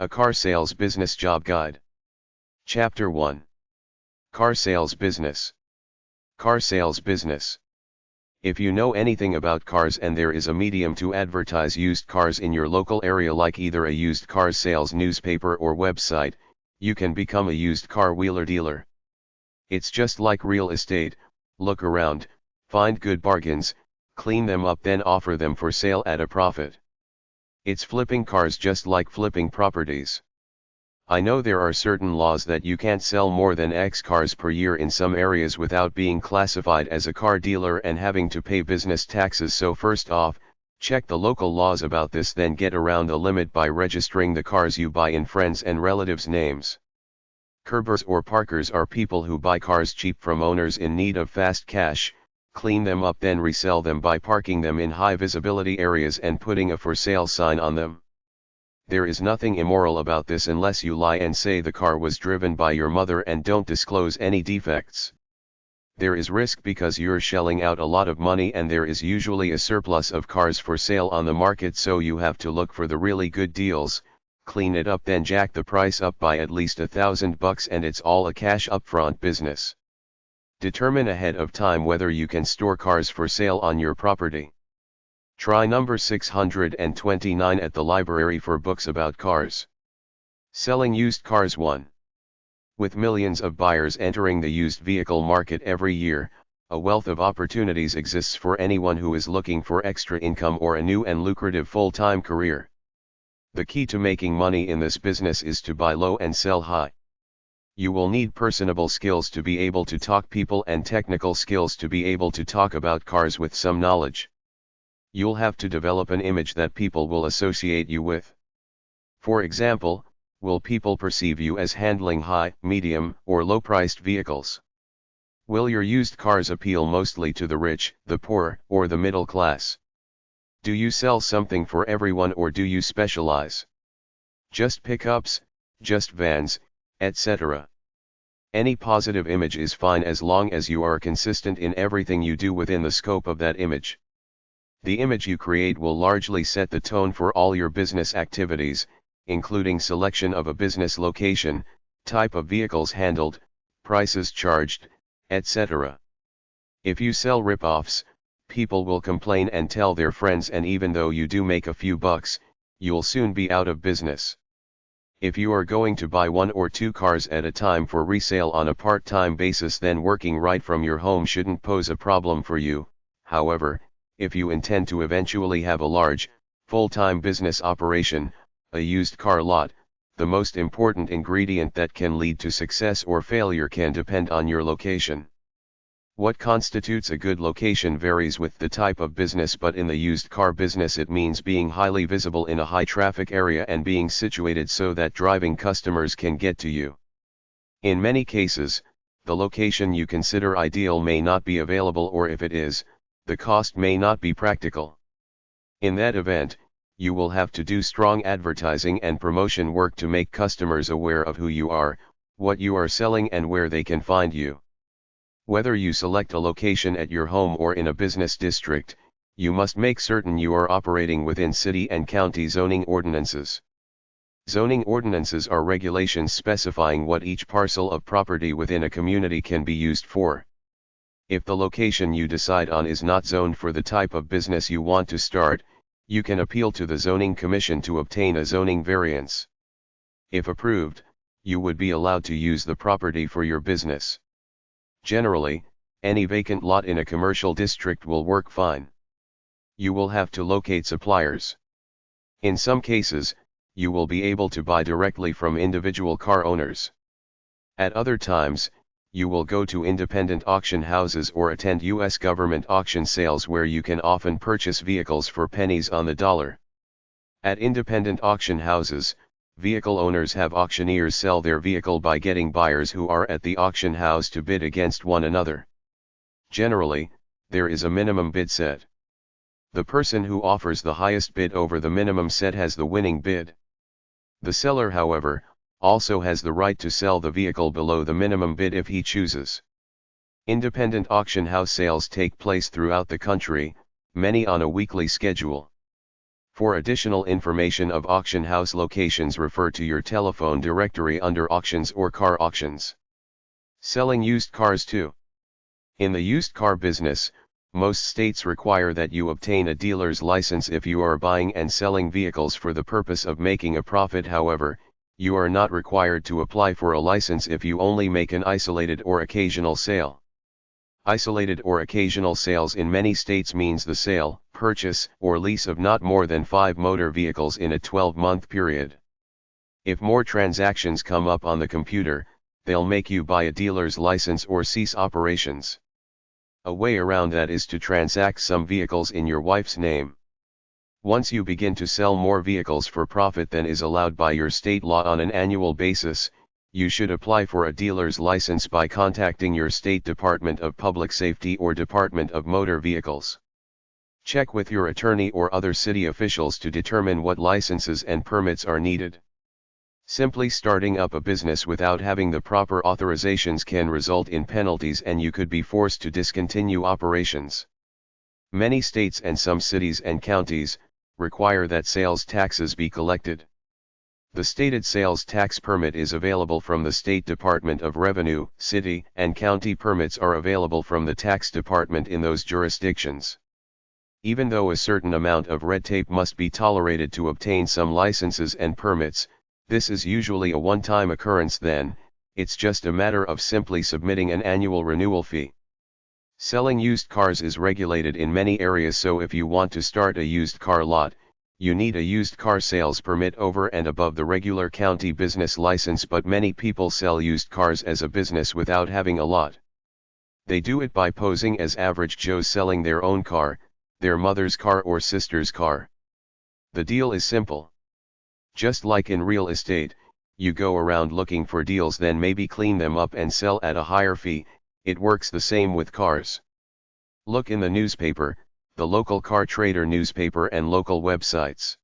A Car Sales Business Job Guide. Chapter 1. Car Sales Business. Car Sales Business. If you know anything about cars and there is a medium to advertise used cars in your local area like either a used car sales newspaper or website, you can become a used car wheeler dealer. It's just like real estate: look around, find good bargains, clean them up, then offer them for sale at a profit. It's flipping cars just like flipping properties. I know there are certain laws that you can't sell more than X cars per year in some areas without being classified as a car dealer and having to pay business taxes, so first off, check the local laws about this, then get around the limit by registering the cars you buy in friends' and relatives' names. Curbers or parkers are people who buy cars cheap from owners in need of fast cash, clean them up, then resell them by parking them in high visibility areas and putting a for sale sign on them. There is nothing immoral about this unless you lie and say the car was driven by your mother and don't disclose any defects. There is risk because you're shelling out a lot of money and there is usually a surplus of cars for sale on the market, so you have to look for the really good deals, clean it up, then jack the price up by at least $1,000, and it's all a cash upfront business. Determine ahead of time whether you can store cars for sale on your property. Try number 629 at the library for books about cars. Selling used cars. 1. With millions of buyers entering the used vehicle market every year, a wealth of opportunities exists for anyone who is looking for extra income or a new and lucrative full-time career. The key to making money in this business is to buy low and sell high. You will need personable skills to be able to talk people and technical skills to be able to talk about cars with some knowledge. You'll have to develop an image that people will associate you with. For example, will people perceive you as handling high, medium, or low-priced vehicles? Will your used cars appeal mostly to the rich, the poor, or the middle class? Do you sell something for everyone or do you specialize? Just pickups, just vans, etc. Any positive image is fine as long as you are consistent in everything you do within the scope of that image. The image you create will largely set the tone for all your business activities, including selection of a business location, type of vehicles handled, prices charged, etc. If you sell rip-offs, people will complain and tell their friends, and even though you do make a few bucks, you'll soon be out of business. If you are going to buy 1 or 2 cars at a time for resale on a part-time basis, then working right from your home shouldn't pose a problem for you. However, if you intend to eventually have a large, full-time business operation, a used car lot, the most important ingredient that can lead to success or failure can depend on your location. What constitutes a good location varies with the type of business, but in the used car business it means being highly visible in a high traffic area and being situated so that driving customers can get to you. In many cases, the location you consider ideal may not be available, or if it is, the cost may not be practical. In that event, you will have to do strong advertising and promotion work to make customers aware of who you are, what you are selling, and where they can find you. Whether you select a location at your home or in a business district, you must make certain you are operating within city and county zoning ordinances. Zoning ordinances are regulations specifying what each parcel of property within a community can be used for. If the location you decide on is not zoned for the type of business you want to start, you can appeal to the zoning commission to obtain a zoning variance. If approved, you would be allowed to use the property for your business. Generally, any vacant lot in a commercial district will work fine. You will have to locate suppliers. In some cases, you will be able to buy directly from individual car owners. At other times, you will go to independent auction houses or attend U.S. government auction sales where you can often purchase vehicles for pennies on the dollar. At independent auction houses, vehicle owners have auctioneers sell their vehicle by getting buyers who are at the auction house to bid against one another. Generally, there is a minimum bid set. The person who offers the highest bid over the minimum set has the winning bid. The seller, however, also has the right to sell the vehicle below the minimum bid if he chooses. Independent auction house sales take place throughout the country, many on a weekly schedule. For additional information of auction house locations, refer to your telephone directory under auctions or car auctions. Selling used cars too. In the used car business, most states require that you obtain a dealer's license if you are buying and selling vehicles for the purpose of making a profit. However, you are not required to apply for a license if you only make an isolated or occasional sale. Isolated or occasional sales in many states means the sale, purchase, or lease of not more than 5 motor vehicles in a 12-month period. If more transactions come up on the computer, they'll make you buy a dealer's license or cease operations. A way around that is to transact some vehicles in your wife's name. Once you begin to sell more vehicles for profit than is allowed by your state law on an annual basis, you should apply for a dealer's license by contacting your state Department of Public Safety or Department of Motor Vehicles. Check with your attorney or other city officials to determine what licenses and permits are needed. Simply starting up a business without having the proper authorizations can result in penalties, and you could be forced to discontinue operations. Many states and some cities and counties require that sales taxes be collected. The stated sales tax permit is available from the State Department of Revenue. City and county permits are available from the tax department in those jurisdictions. Even though a certain amount of red tape must be tolerated to obtain some licenses and permits, this is usually a one-time occurrence. Then, it's just a matter of simply submitting an annual renewal fee. Selling used cars is regulated in many areas, so if you want to start a used car lot, you need a used car sales permit over and above the regular county business license. But many people sell used cars as a business without having a lot. They do it by posing as average Joes selling their own car, their mother's car or sister's car. The deal is simple. Just like in real estate, you go around looking for deals, then maybe clean them up and sell at a higher fee. It works the same with cars. Look in the newspaper, the local car trader newspaper and local websites.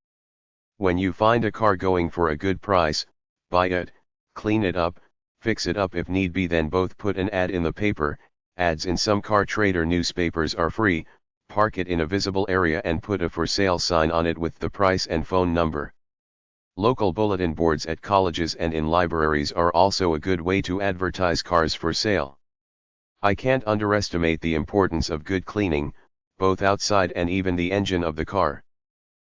When you find a car going for a good price, buy it, clean it up, fix it up if need be, then both put an ad in the paper. Ads in some car trader newspapers are free. Park it in a visible area and put a for sale sign on it with the price and phone number. Local bulletin boards at colleges and in libraries are also a good way to advertise cars for sale. I can't underestimate the importance of good cleaning, both outside and even the engine of the car.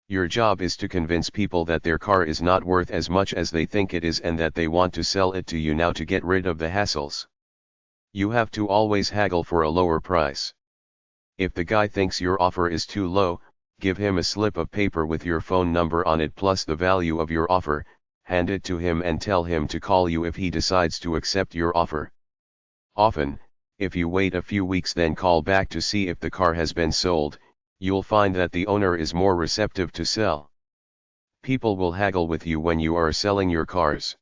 Your job is to convince people that their car is not worth as much as they think it is and that they want to sell it to you now to get rid of the hassles. You have to always haggle for a lower price. If the guy thinks your offer is too low, give him a slip of paper with your phone number on it plus the value of your offer, hand it to him and tell him to call you if he decides to accept your offer. Often, if you wait a few weeks then call back to see if the car has been sold, you'll find that the owner is more receptive to sell. People will haggle with you when you are selling your cars.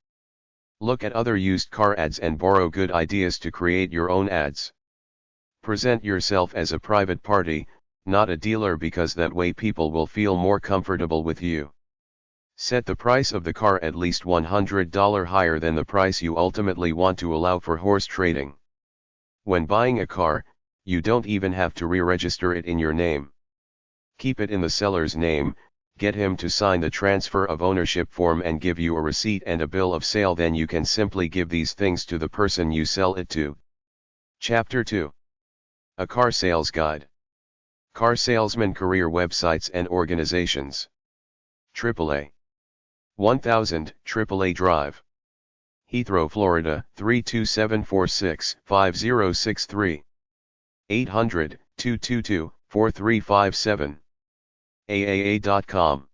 Look at other used car ads and borrow good ideas to create your own ads. Present yourself as a private party, not a dealer, because that way people will feel more comfortable with you. Set the price of the car at least $100 higher than the price you ultimately want to allow for horse trading. When buying a car, you don't even have to re-register it in your name. Keep it in the seller's name, get him to sign the transfer of ownership form and give you a receipt and a bill of sale. Then you can simply give these things to the person you sell it to. Chapter 2. A Car Sales Guide. Car Salesman Career Websites and Organizations. AAA. 1000 AAA Drive. Heathrow, Florida, 32746-5063. 800-222-4357. AAA.com.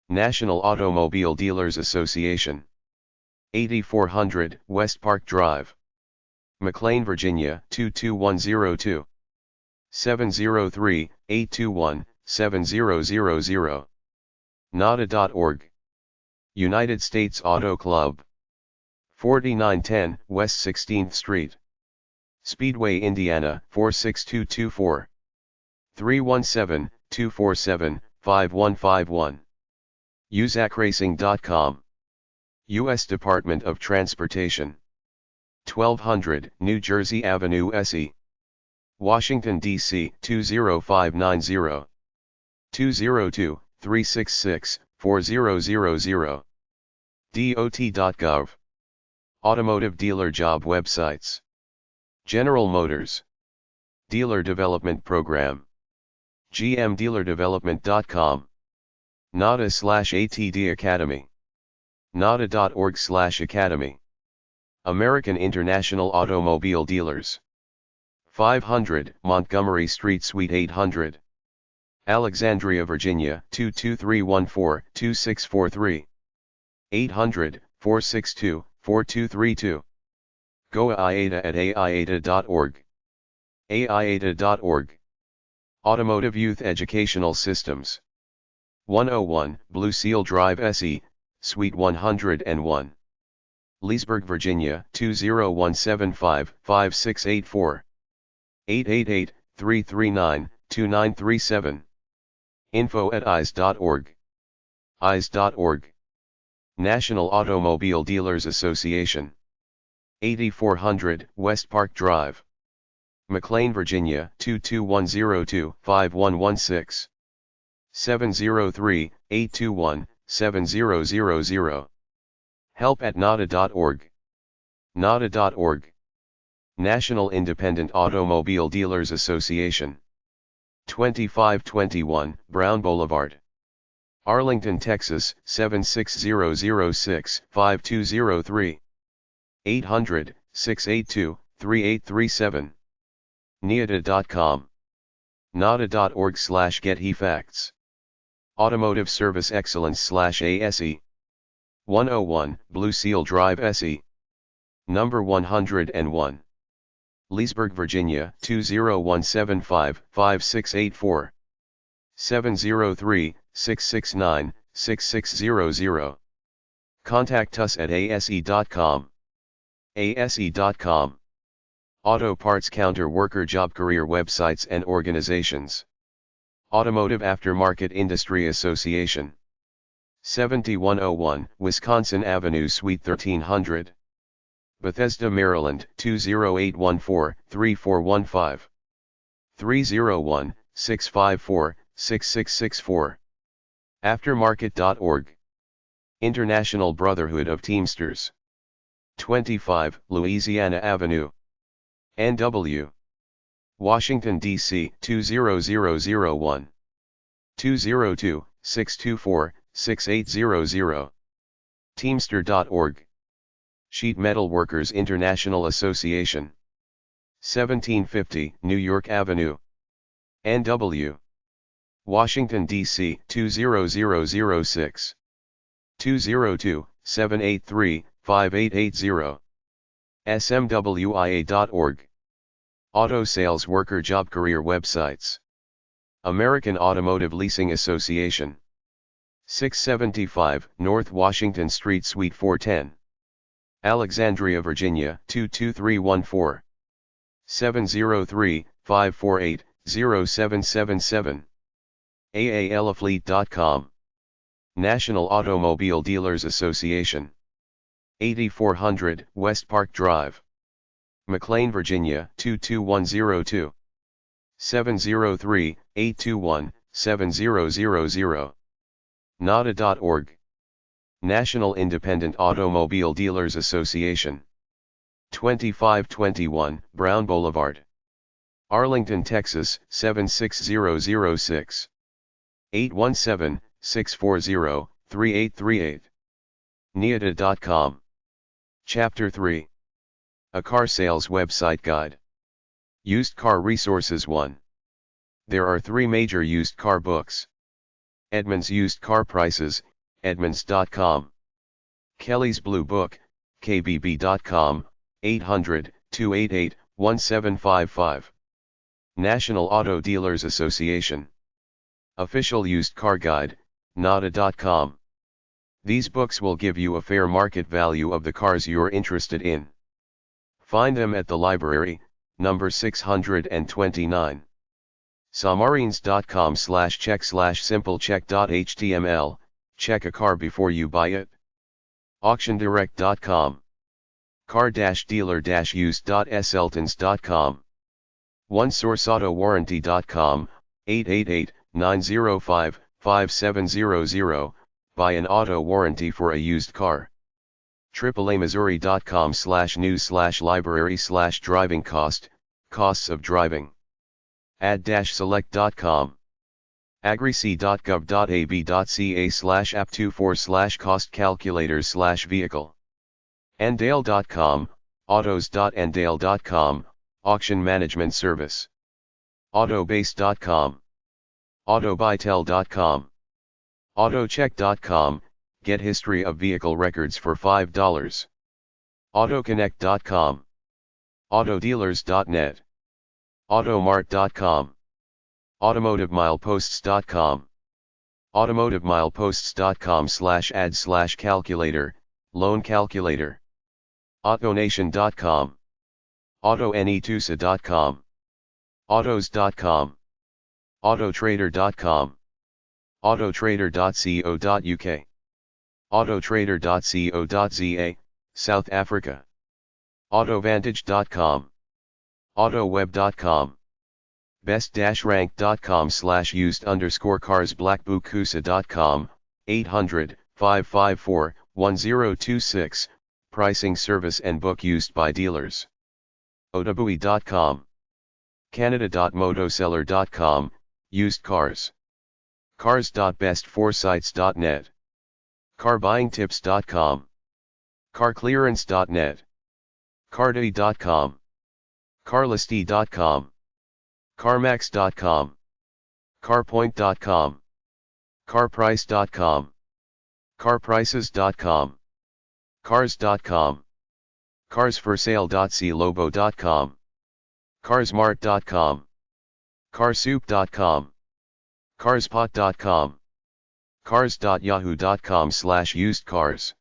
National Automobile Dealers Association. 8400 West Park Drive. McLean, Virginia, 22102. 703-821-7000. NADA.org. United States Auto Club. 4910 West 16th Street. Speedway, Indiana, 46224. 317-247-5151. USACRacing.com. U.S. Department of Transportation. 1200 New Jersey Avenue SE. Washington, D.C. 20590. 366-4000. DOT.gov. Automotive dealer job websites. General Motors. Dealer Development Program. gmdealerdevelopment.com. NADA/ATD Academy. NADA.org/academy. American International Automobile Dealers. 500 Montgomery Street Suite 800. Alexandria, Virginia 22314-2643. 800-462-4232. Goa IATA@aiata.org. aiata.org. Automotive Youth Educational Systems. 101 Blue Seal Drive SE, Suite 101. Leesburg, Virginia 20175-5684. 888-339-2937. info@eyes.org. eyes.org. National Automobile Dealers Association. 8400 West Park Drive. McLean, Virginia 22102-5116. 703-821-7000. help@nada.org. nada.org. National Independent Automobile Dealers Association. 2521 Brown Boulevard. Arlington, Texas 76006-5203. 800-682-3837. NIADA.com. nada.org/getHeFacts. Automotive Service Excellence/ASE. 101 Blue Seal Drive SE. Number 101. Leesburg, Virginia 20175-5684. 703-669-6600. Contact us at ase.com. ase.com. Auto Parts Counter Worker Job Career Websites and Organizations. Automotive Aftermarket Industry Association. 7101 Wisconsin Avenue Suite 1300. Bethesda, Maryland 20814-3415. 301-654-6664. Aftermarket.org. International Brotherhood of Teamsters. 25 Louisiana Avenue, NW. Washington, D.C. 20001. 202-624-6800. Teamster.org. Sheet Metal Workers International Association. 1750 New York Avenue, NW. Washington, D.C. 20006. 202-783-5880. smwia.org. Auto Sales Worker Job Career Websites. American Automotive Leasing Association. 675 North Washington Street Suite 410. Alexandria, Virginia 22314. 703-548-0777. aalafleet.com. National Automobile Dealers Association. 8400 West Park Drive. McLean, Virginia 22102. 703-821-7000. nada.org. National Independent Automobile Dealers Association. 2521 Brown Boulevard. Arlington, Texas 76006. 817-640-3838. NIADA.com. Chapter 3. A Car Sales Website Guide. Used Car Resources 1. There are 3 major used car books. Edmunds Used Car Prices, Edmunds.com. Kelly's Blue Book, KBB.com, 800-288-1755. National Auto Dealers Association. Official Used Car Guide, NADA.com. These books will give you a fair market value of the cars you're interested in. Find them at the library, number 629. Samarines.com/check/simplecheck.html, check a car before you buy it. AuctionDirect.com. Car-dealer-used.seltons.com. OneSourceAutoWarranty.com, 888-905-4955. 5700, buy an auto warranty for a used car. AAAmissouri.com/news/library/driving costs of driving. Ad-select.com. agric.gov.ab.ca/app24/cost calculators/vehicle. Endale.com, autos.endale.com, auction management service. Autobase.com. Autobytel.com. Autocheck.com, get history of vehicle records for $5. Autoconnect.com. Autodealers.net. Automart.com. Automotivemileposts.com. Automotivemileposts.com/ad/calculator, loan calculator. AutoNation.com. AutoNetusa.com. Autos.com. Autotrader.com. Autotrader.co.uk. Autotrader.co.za, South Africa. Autovantage.com. Autoweb.com. Best-rank.com/used_cars. Blackbookhusa.com, 800-554-1026, pricing, service and book used by dealers. Otabui.com. Canada.motoseller.com, used cars. Cars.bestforsites.net. Carbuyingtips.com. Carclearance.net. Carday.com. Carlisty.com. Carmax.com. Carpoint.com. Carprice.com. Carprices.com. Cars.com. Carsforsale.clobo.com. Carsmart.com. Carsoup.com. Carspot.com. Cars.yahoo.com/usedcars.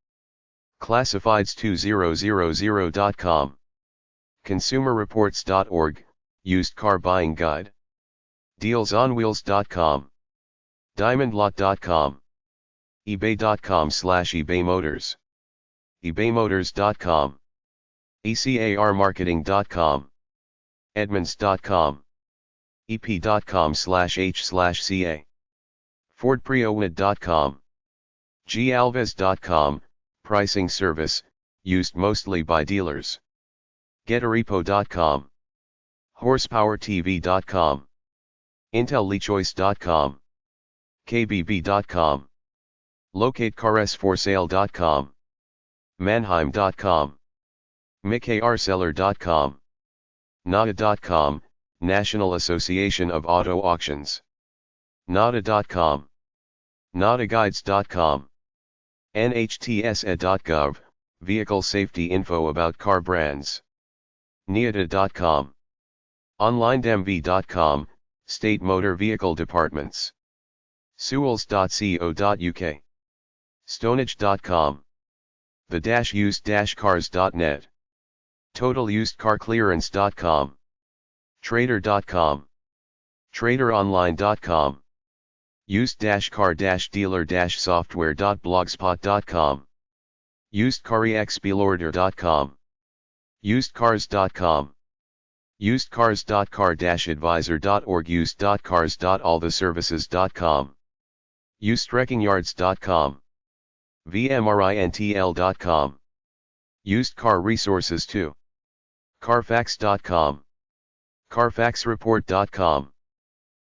Classifieds2000.com. ConsumerReports.org, used car buying guide. Dealsonwheels.com. Diamondlot.com. eBay.com/ebaymotors. ebaymotors.com. ecarmarketing.com. edmunds.com. ep.com/h/ca. fordpreowned.com. galvez.com, pricing service, used mostly by dealers. getarepo.com. horsepowertv.com. intellichoice.com. kbb.com. locatecarsforsale.com. manheim.com. mccarseller.com. nada.com, National Association of Auto Auctions. nada.com. nadaguides.com. nhtsa.gov, vehicle safety info about car brands. neada.com. onlinedmv.com, state motor vehicle departments. sewells.co.uk. stonage.com. the-used-cars.net. totalusedcarclearance.com. trader.com. traderonline.com. used-car-dealer-software.blogspot.com. usedcarexplorder.com. usedcars.com. usedcars.car-advisor.org. used.cars.alltheservices.com. usedwreckingyards.com. vmrintl.com. Used car resources too. carfax.com. carfaxreport.com.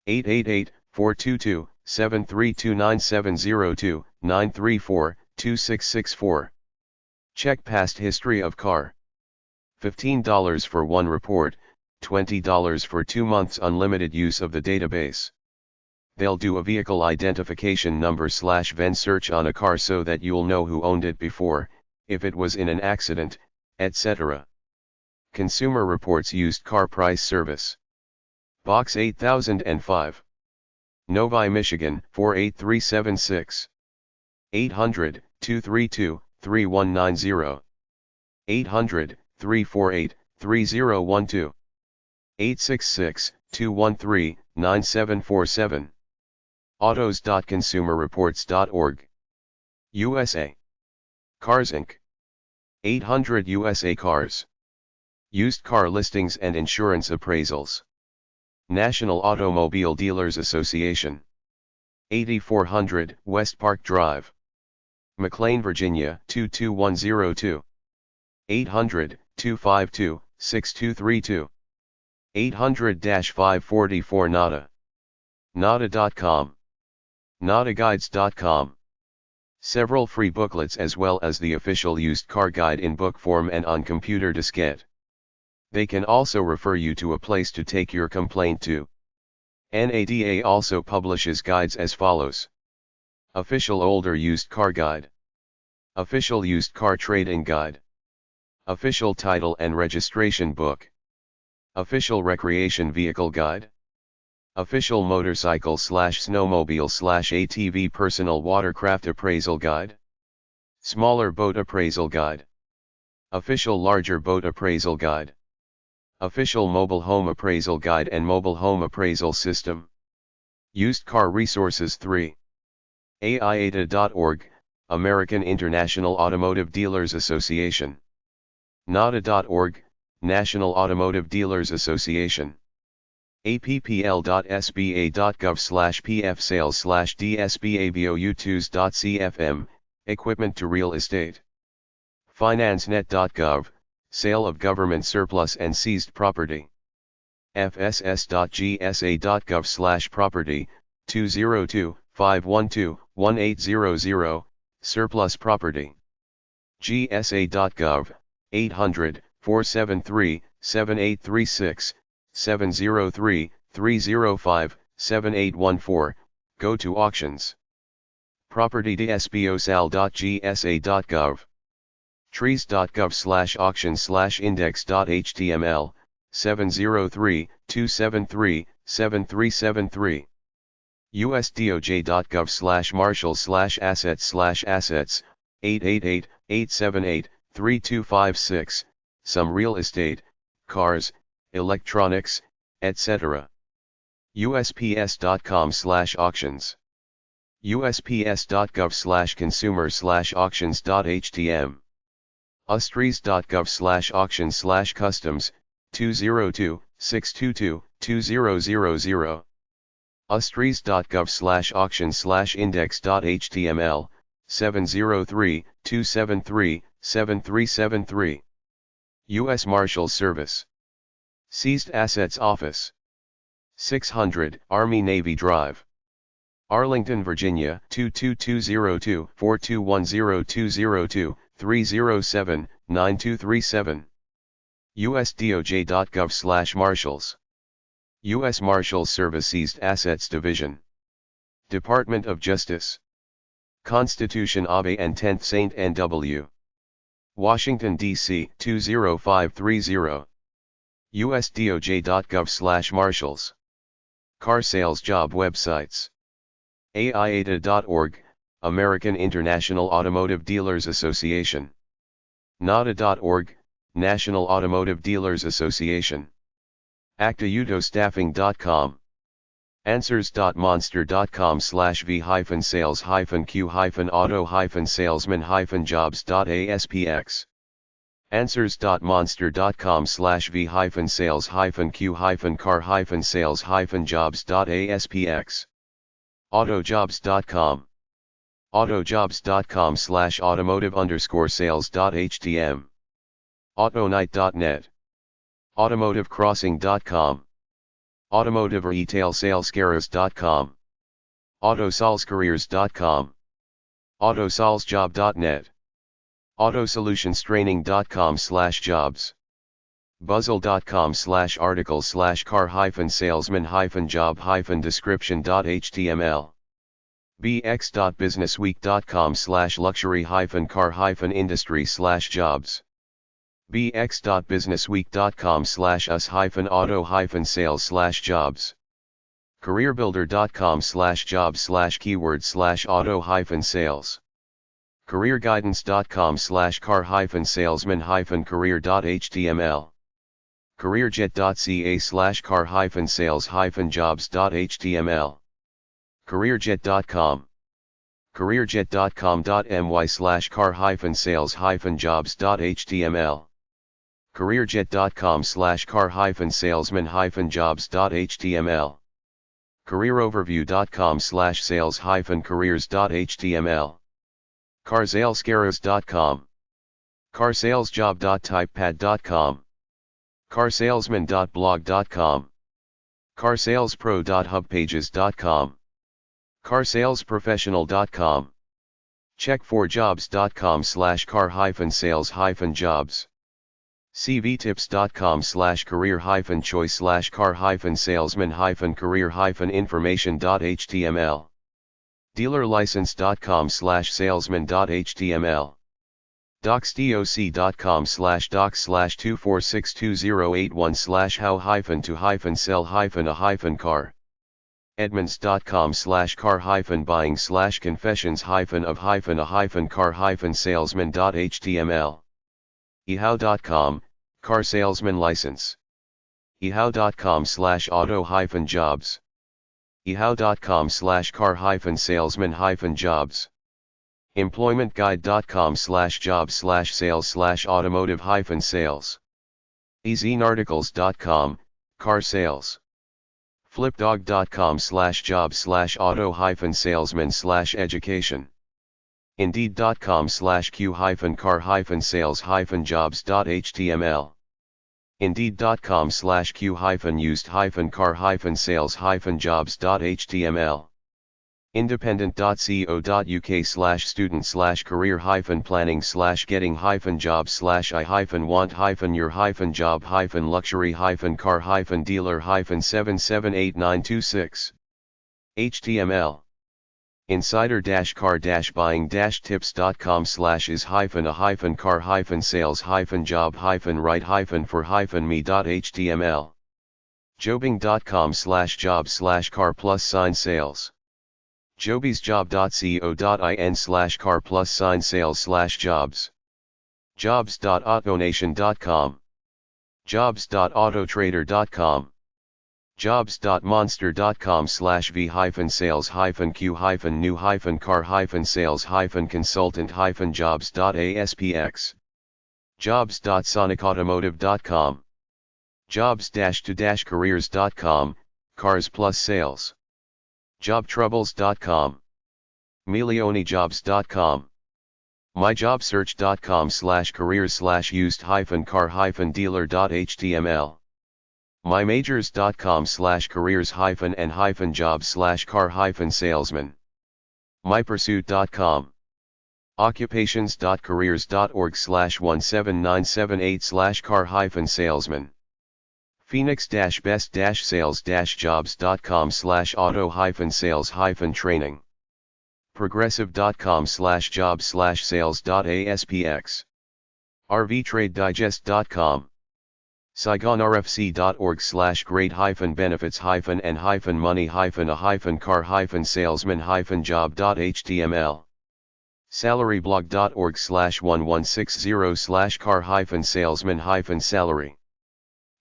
888-422-7329702-934-2664. Check past history of car. $15 for one report, $20 for 2 months unlimited use of the database. They'll do a vehicle identification number/VIN search on a car so that you'll know who owned it before, if it was in an accident, etc. Consumer Reports used car price service. Box 8005. Novi, Michigan 48376. 800-232-3190. 800-348-3012. 866-213-9747. Autos.consumerreports.org. USA. Cars Inc. 800 USA Cars. Used car listings and insurance appraisals. National Automobile Dealers Association. 8400 West Park Drive, McLean, Virginia 22102. 800-252-6232. 800-544 NADA. NADA.com. NADAguides.com. Several free booklets as well as the official used car guide in book form and on computer diskette. They can also refer you to a place to take your complaint to. NADA also publishes guides as follows. Official Older Used Car Guide. Official Used Car Trade-in Guide. Official Title and Registration Book. Official Recreation Vehicle Guide. Official Motorcycle/Snowmobile/ATV Personal Watercraft Appraisal Guide. Smaller Boat Appraisal Guide. Official Larger Boat Appraisal Guide. Official Mobile Home Appraisal Guide and Mobile Home Appraisal System. Used Car Resources 3. AIATA.org, American International Automotive Dealers Association. NADA.org, National Automotive Dealers Association. appl.sba.gov/pf-sales/dsbabou2s.cfm, Equipment to Real Estate. FinanceNet.gov, Sale of Government Surplus and Seized Property. fss.gsa.gov/property, 202-512-1800, Surplus Property. gsa.gov, 800-473-7836, 703-305-7814, Go to Auctions. Property.sbosal.gsa.gov. trees.gov/auction/index.html, 703-273-7373. usdoj.gov/marshals/assets/assets, 888-878-3256, some real estate, cars, electronics, etc. usps.com/auctions. usps.gov/consumer/auctions.htm. ustrees.gov/auctions/customs, 202-622-2000. ustrees.gov/auctions/index.html, 703-273-7373. U.S. Marshals Service. Seized Assets Office. 600 Army-Navy Drive, Arlington, Virginia 22202, 4210202, 307-9237. usdoj.gov/marshals. U.S. Marshals Service Seized Assets Division. Department of Justice. Constitution Ave and 10th St. N.W. Washington, D.C. 20530. usdoj.gov/marshals. Car Sales Job Websites. AIATA.org, American International Automotive Dealers Association. NADA.org, National Automotive Dealers Association. ActaUtoStaffing.com. Answers.monster.com/v-sales-q-auto-salesman-jobs.aspx. Answers.monster.com/v-sales-q-car-sales-jobs.aspx. Autojobs.com. Autojobs.com/automotive_sales.htm. Autonite.net. AutomotiveCrossing.com. AutomotiveRetailSalesCarriers.com. AutoSalesCareers.com. AutoSalesJob.net. AutoSolutionsTraining.com/jobs. Buzzle.com/article/car-salesman-job-description.html. bx.businessweek.com/luxury-car-industry/jobs. bx.businessweek.com/us-auto-sales/jobs. careerbuilder.com/jobs/keyword/auto-sales. careerguidance.com/car-salesman-career.html. careerjet.ca/car-sales-jobs.html. careerjet.com. careerjet.com.my/car-sales-jobs.html. careerjet.com/car-salesman-jobs.html. careeroverview.com/sales-careers.html. carsalescareers.com. carsalesjob.typepad.com. carsalesman.blog.com. carsalespro.hubpages.com. carsalesprofessional.com. check4jobs.com/car-sales-jobs. cvtips.com/career-choice/car-salesman-career-information.html. dealerlicense.com/salesman.html. docsdoc.com/docs/2462081/how-to-sell-a-car. edmonds.com/car-buying/confessions-of-a-car-salesman.html. ehow.com, car salesman license. ehow.com/auto-jobs. ehow.com/car-salesman-jobs. employmentguide.com/jobs/sales/automotive-sales. ezinarticles.com, car sales. flipdog.com/jobs/auto-salesman/education. indeed.com/q-car-sales-jobs.html. indeed.com/q-used-car-sales-jobs.html. independent.co.uk/student/career-planning/getting-jobs/I-want-your-job-luxury-car-your-778-926. html. insider-car-buying-tips.com/is-a-car-sales-job-right-for-me.html. jobing.com/jobs/car+sign-sales. jobiesjob.co.in/car+sign-sales/jobs. jobs.autonation.com. jobs.autotrader.com. jobs.monster.com/v-sales-new-car-sales-consultant-jobs.aspx. jobs.sonicautomotive.com. jobs-to-careers.com, cars plus sales. jobtroubles.com. millionijobs.com. myjobsearch.com/careers/used-car-dealer.html. mymajors.com/careers-and-jobs/car-sales-man. mypursuit.com. occupations.careers.org/17978/car-salesman. phoenix-best-sales-jobs.com/auto-sales-training. progressive.com/jobs/sales.aspx. rvtradedigest.com. saigonrfc.org/great-money-a-car-salesman-job.html. salaryblog.org/1160/car-salesman-salary.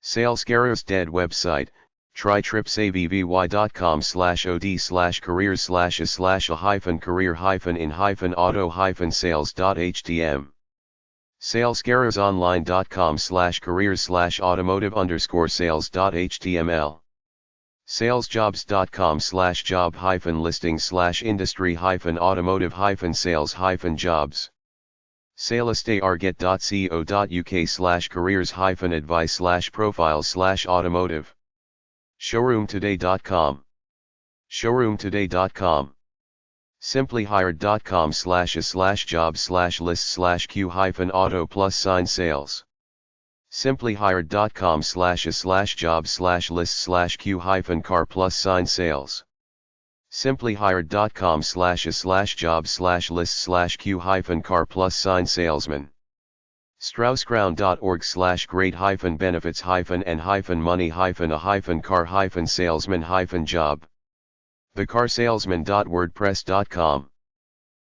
Salescareers dead website. Try tripsavvy.com/od/careers/a-career-in-auto-sales.htm. salescareersonline.com/careers/automotive_sales.html. salesjobs.com/job-listing/industry-automotive-sales-jobs. salestarget.co.uk/careers-advice/profiles/automotive. showroomtoday.com. showroomtoday.com. simplyhired.com/jobs/list/q-auto+sign-sales. simplyhired.com/jobs/list/q-car+sign-sales. simplyhired.com/jobs/list/q-car+sign-salesman. straussground.org/great-benefits-money-a-car-salesman-wordpress.com. thecarsalesman.wordpress.com.